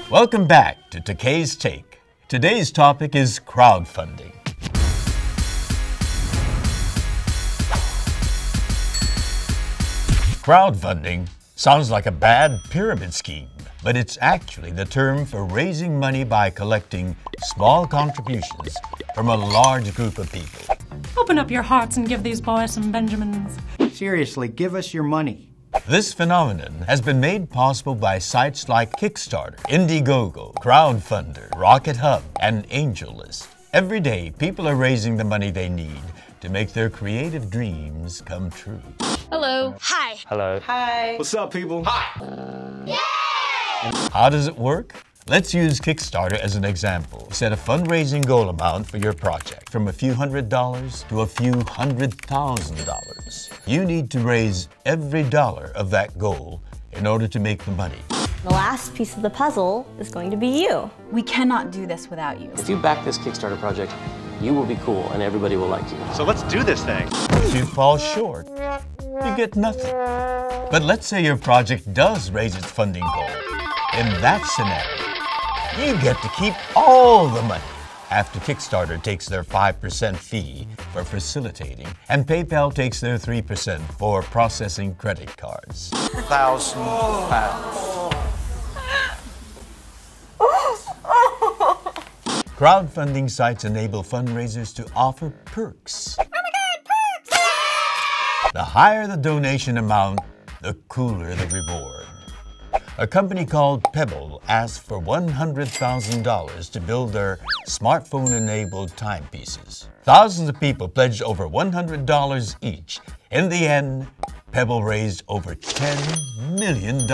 Welcome back to Takei's Take. Today's topic is crowdfunding. Crowdfunding sounds like a bad pyramid scheme, but it's actually the term for raising money by collecting small contributions from a large group of people. Open up your hearts and give these boys some Benjamins. Seriously, give us your money. This phenomenon has been made possible by sites like Kickstarter, Indiegogo, Crowdfunder, Rocket Hub, and AngelList. Every day, people are raising the money they need to make their creative dreams come true. Hello. Hi. Hello. Hi. What's up, people? How does it work? Let's use Kickstarter as an example. Set a fundraising goal amount for your project, from a few $100s to a few $100,000. You need to raise every dollar of that goal in order to make the money. The last piece of the puzzle is going to be you. We cannot do this without you. If you back this Kickstarter project, you will be cool and everybody will like you. So let's do this thing. If you fall short, you get nothing. But let's say your project does raise its funding goal. In that scenario, you get to keep all the money after Kickstarter takes their 5% fee for facilitating and PayPal takes their 3% for processing credit cards. £1,000. Crowdfunding sites enable fundraisers to offer perks. The higher the donation amount, the cooler the reward. A company called Pebble asked for $100,000 to build their smartphone-enabled timepieces. Thousands of people pledged over $100 each. In the end, Pebble raised over $10 million.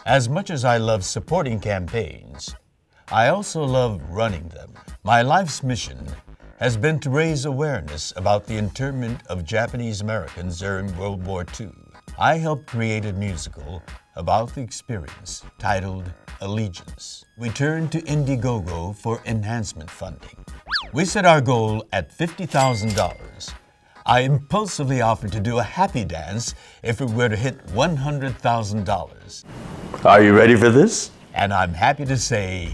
As much as I love supporting campaigns, I also love running them. My life's mission has been to raise awareness about the internment of Japanese Americans during World War II. I helped create a musical about the experience titled Allegiance. We turned to Indiegogo for enhancement funding. We set our goal at $50,000. I impulsively offered to do a happy dance if it were to hit $100,000. Are you ready for this? And I'm happy to say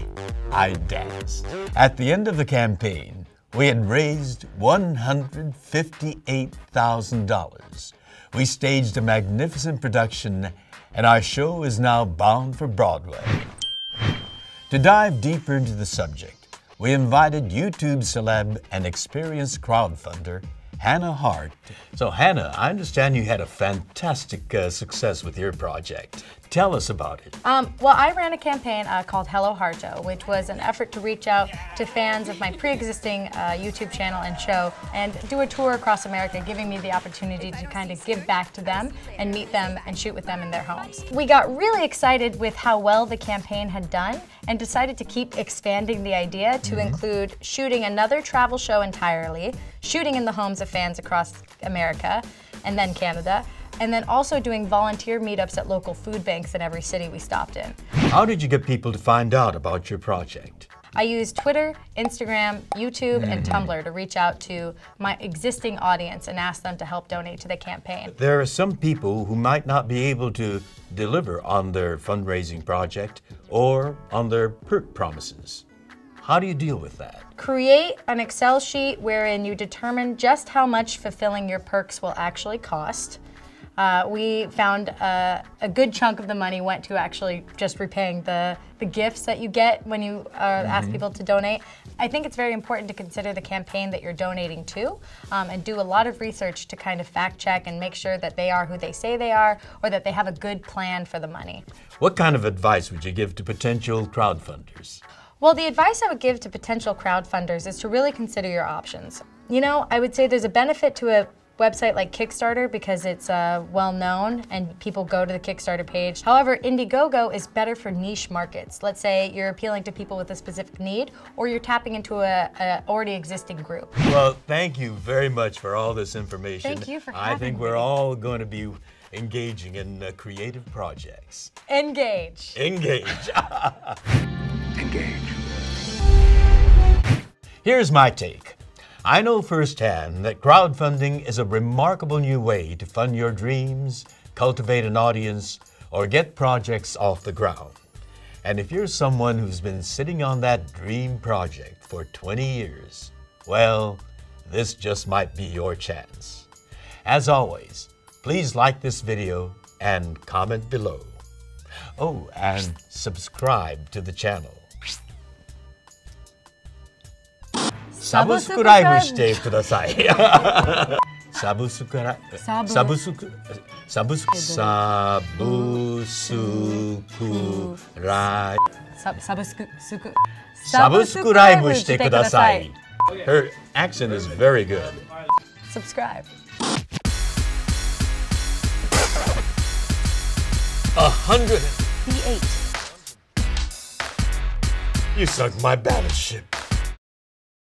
I danced. At the end of the campaign, we had raised $158,000. We staged a magnificent production, and our show is now bound for Broadway. To dive deeper into the subject, we invited YouTube celeb and experienced crowdfunder Hart. So Hannah, I understand you had a fantastic success with your project. Tell us about it. Well, I ran a campaign called Hello Harto, which was an effort to reach out to fans of my pre-existing YouTube channel and show and do a tour across America, giving me the opportunity to kind of give back to them and meet them and shoot with them in their homes. We got really excited with how well the campaign had done and decided to keep expanding the idea to include shooting another travel show entirely, shooting in the homes of fans across America and then Canada, and then also doing volunteer meetups at local food banks in every city we stopped in. How did you get people to find out about your project? I used Twitter, Instagram, YouTube, and Tumblr to reach out to my existing audience and ask them to help donate to the campaign. There are some people who might not be able to deliver on their fundraising project or on their perk promises. How do you deal with that? Create an Excel sheet wherein you determine just how much fulfilling your perks will actually cost. We found a good chunk of the money went to actually just repaying the gifts that you get when you ask people to donate. I think it's very important to consider the campaign that you're donating to and do a lot of research to kind of fact check and make sure that they are who they say they are or that they have a good plan for the money. What kind of advice would you give to potential crowdfunders? Well, the advice I would give to potential crowdfunders is to really consider your options. You know, I would say there's a benefit to a website like Kickstarter because it's well known and people go to the Kickstarter page. However, Indiegogo is better for niche markets. Let's say you're appealing to people with a specific need or you're tapping into a already existing group. Well, thank you very much for all this information. Thank you for having me. I think we're all going to be engaging in creative projects. Engage. Engage. Engage. Here's my take. I know firsthand that crowdfunding is a remarkable new way to fund your dreams, cultivate an audience, or get projects off the ground. And if you're someone who's been sitting on that dream project for 20 years, well, this just might be your chance. As always, please like this video and comment below. Oh, and subscribe to the channel. Subscribe してください。サブスクライブしてください。Her accent is very good. Subscribe. 100. B8. You sunk my battleship.